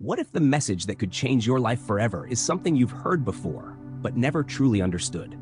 What if the message that could change your life forever is something you've heard before, but never truly understood?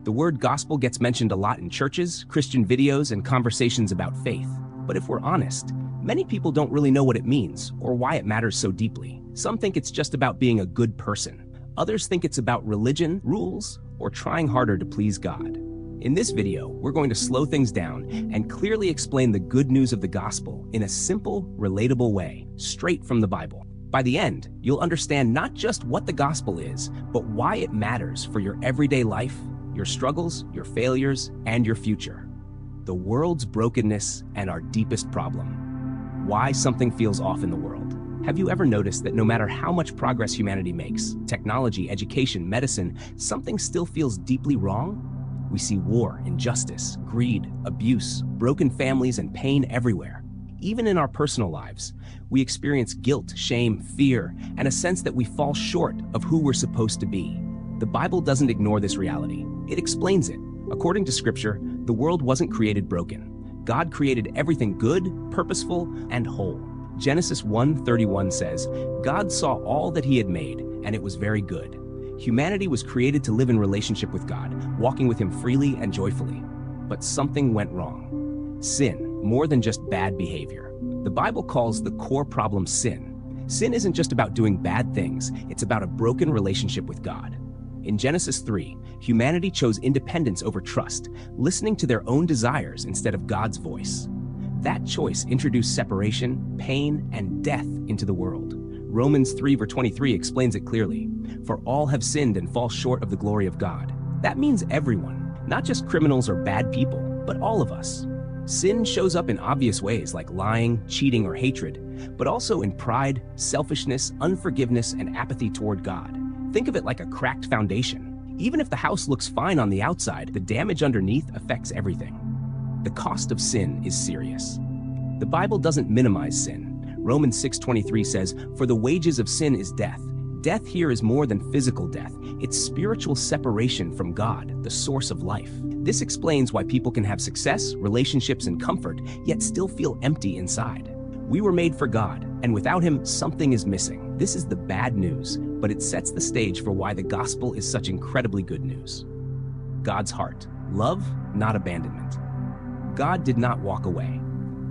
The word gospel gets mentioned a lot in churches, Christian videos, and conversations about faith. But if we're honest, many people don't really know what it means or why it matters so deeply. Some think it's just about being a good person. Others think it's about religion, rules, or trying harder to please God. In this video, we're going to slow things down and clearly explain the good news of the gospel in a simple, relatable way, straight from the Bible. By the end, you'll understand not just what the gospel is, but why it matters for your everyday life, your struggles, your failures, and your future. The world's brokenness and our deepest problem. Why something feels off in the world. Have you ever noticed that no matter how much progress humanity makes, technology, education, medicine, something still feels deeply wrong? We see war, injustice, greed, abuse, broken families, and pain everywhere. Even in our personal lives, we experience guilt, shame, fear, and a sense that we fall short of who we're supposed to be. The Bible doesn't ignore this reality. It explains it. According to Scripture, the world wasn't created broken. God created everything good, purposeful, and whole. Genesis 1:31 says, God saw all that he had made, and it was very good. Humanity was created to live in relationship with God, walking with him freely and joyfully. But something went wrong. Sin, more than just bad behavior. The Bible calls the core problem sin. Sin isn't just about doing bad things, it's about a broken relationship with God. In Genesis 3, humanity chose independence over trust, listening to their own desires instead of God's voice. That choice introduced separation, pain, and death into the world. Romans 3:23 explains it clearly. For all have sinned and fall short of the glory of God. That means everyone, not just criminals or bad people, but all of us. Sin shows up in obvious ways like lying, cheating, or hatred, but also in pride, selfishness, unforgiveness, and apathy toward God. Think of it like a cracked foundation. Even if the house looks fine on the outside, the damage underneath affects everything. The cost of sin is serious. The Bible doesn't minimize sin. Romans 6:23 says, For the wages of sin is death. Death here is more than physical death. It's spiritual separation from God, the source of life. This explains why people can have success, relationships, and comfort, yet still feel empty inside. We were made for God, and without him, something is missing. This is the bad news, but it sets the stage for why the gospel is such incredibly good news. God's heart. Love, not abandonment. God did not walk away.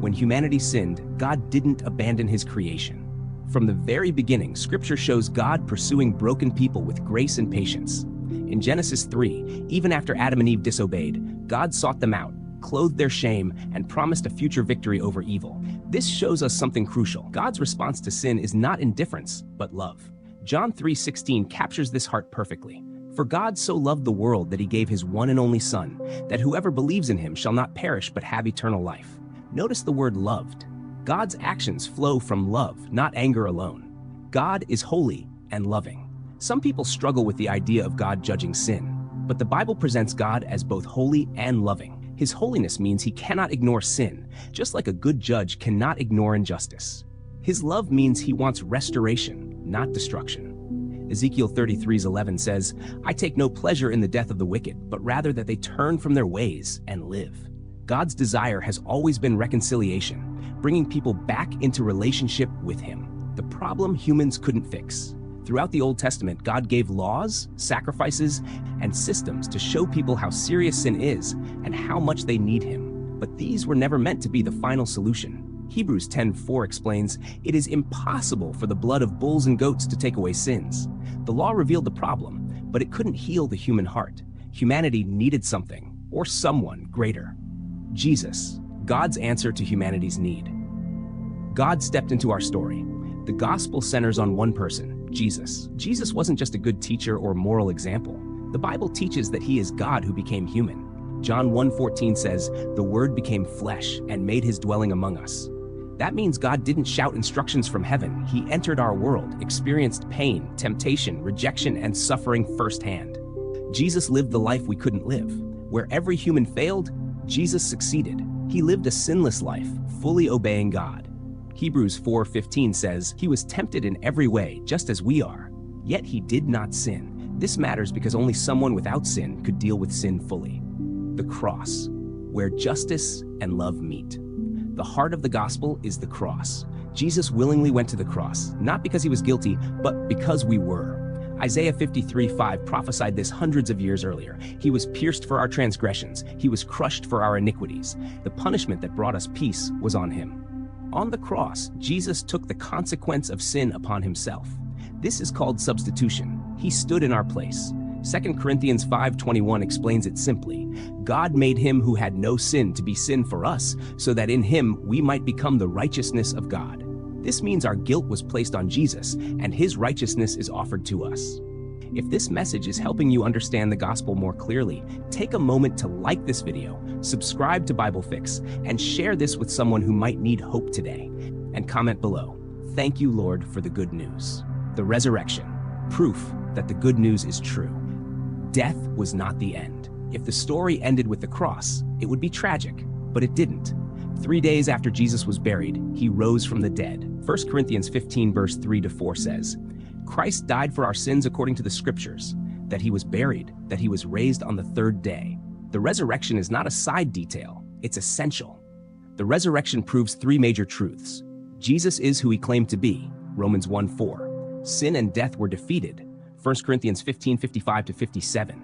When humanity sinned, God didn't abandon his creation. From the very beginning, Scripture shows God pursuing broken people with grace and patience. In Genesis 3, even after Adam and Eve disobeyed, God sought them out, clothed their shame, and promised a future victory over evil. This shows us something crucial. God's response to sin is not indifference, but love. John 3:16 captures this heart perfectly. For God so loved the world that he gave his one and only Son, that whoever believes in him shall not perish but have eternal life. Notice the word loved. God's actions flow from love, not anger alone. God is holy and loving. Some people struggle with the idea of God judging sin, but the Bible presents God as both holy and loving. His holiness means he cannot ignore sin, just like a good judge cannot ignore injustice. His love means he wants restoration, not destruction. Ezekiel 33:11 says, I take no pleasure in the death of the wicked, but rather that they turn from their ways and live. God's desire has always been reconciliation, bringing people back into relationship with him. The problem humans couldn't fix. Throughout the Old Testament, God gave laws, sacrifices, and systems to show people how serious sin is and how much they need him. But these were never meant to be the final solution. Hebrews 10:4 explains, It is impossible for the blood of bulls and goats to take away sins. The law revealed the problem, but it couldn't heal the human heart. Humanity needed something, or someone, greater. Jesus, God's answer to humanity's need. God stepped into our story. The gospel centers on one person, Jesus. Jesus wasn't just a good teacher or moral example. The Bible teaches that he is God who became human. John 1:14 says, The Word became flesh and made his dwelling among us. That means God didn't shout instructions from heaven. He entered our world, experienced pain, temptation, rejection, and suffering firsthand. Jesus lived the life we couldn't live. Where every human failed, Jesus succeeded. He lived a sinless life, fully obeying God. Hebrews 4:15 says, He was tempted in every way, just as we are, yet he did not sin. This matters because only someone without sin could deal with sin fully. The cross, where justice and love meet. The heart of the gospel is the cross. Jesus willingly went to the cross, not because he was guilty, but because we were. Isaiah 53:5 prophesied this hundreds of years earlier. He was pierced for our transgressions. He was crushed for our iniquities. The punishment that brought us peace was on him. On the cross, Jesus took the consequence of sin upon himself. This is called substitution. He stood in our place. 2 Corinthians 5:21 explains it simply. God made him who had no sin to be sin for us, so that in him we might become the righteousness of God. This means our guilt was placed on Jesus, and his righteousness is offered to us. If this message is helping you understand the gospel more clearly, take a moment to like this video, subscribe to BibleFix, and share this with someone who might need hope today. And comment below. Thank you, Lord, for the good news. The resurrection, proof that the good news is true. Death was not the end. If the story ended with the cross, it would be tragic, but it didn't. 3 days after Jesus was buried, he rose from the dead. 1 Corinthians 15 verse 3-4 says, Christ died for our sins according to the scriptures, that he was buried, that he was raised on the third day. The resurrection is not a side detail, it's essential. The resurrection proves 3 major truths. Jesus is who he claimed to be, Romans 1:4. Sin and death were defeated, 1 Corinthians 15:55-57.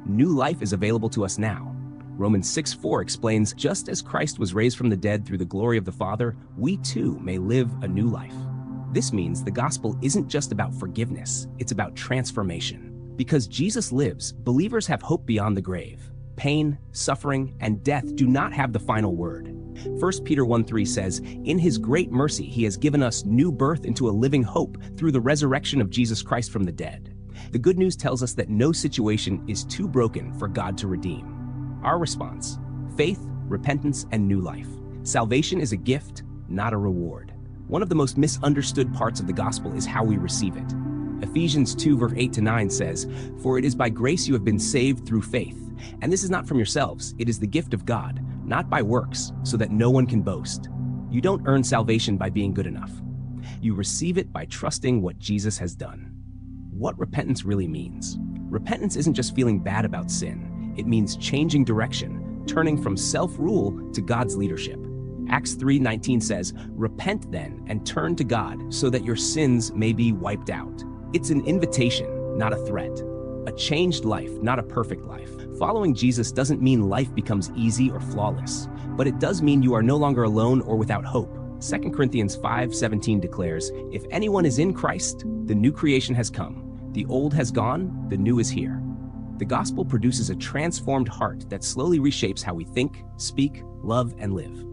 New life is available to us now. Romans 6:4 explains, just as Christ was raised from the dead through the glory of the Father, we too may live a new life. This means the gospel isn't just about forgiveness, it's about transformation. Because Jesus lives, believers have hope beyond the grave. Pain, suffering, and death do not have the final word. 1 Peter 1:3 says, in his great mercy he has given us new birth into a living hope through the resurrection of Jesus Christ from the dead. The good news tells us that no situation is too broken for God to redeem. Our response: faith, repentance, and new life. Salvation is a gift, not a reward. One of the most misunderstood parts of the gospel is how we receive it. Ephesians 2 verse 8-9 says, for it is by grace you have been saved through faith. And this is not from yourselves, it is the gift of God, not by works, so that no one can boast. You don't earn salvation by being good enough. You receive it by trusting what Jesus has done. What repentance really means. Repentance isn't just feeling bad about sin. It means changing direction, turning from self-rule to God's leadership. Acts 3:19 says, repent then and turn to God so that your sins may be wiped out. It's an invitation, not a threat. A changed life, not a perfect life. Following Jesus doesn't mean life becomes easy or flawless, but it does mean you are no longer alone or without hope. 2 Corinthians 5:17 declares, if anyone is in Christ, the new creation has come. The old has gone, the new is here. The gospel produces a transformed heart that slowly reshapes how we think, speak, love, and live.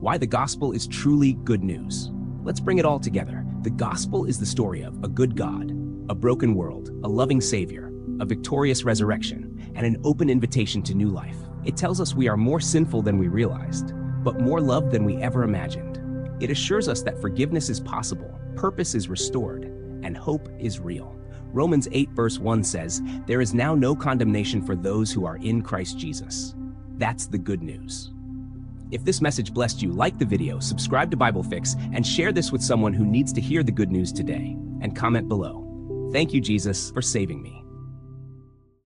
Why the gospel is truly good news. Let's bring it all together. The gospel is the story of a good God, a broken world, a loving Savior, a victorious resurrection, and an open invitation to new life. It tells us we are more sinful than we realized, but more loved than we ever imagined. It assures us that forgiveness is possible, purpose is restored, and hope is real. Romans 8 verse 1 says, there is now no condemnation for those who are in Christ Jesus. That's the good news. If this message blessed you, like the video, subscribe to BibleFix, and share this with someone who needs to hear the good news today. And comment below. Thank you, Jesus, for saving me.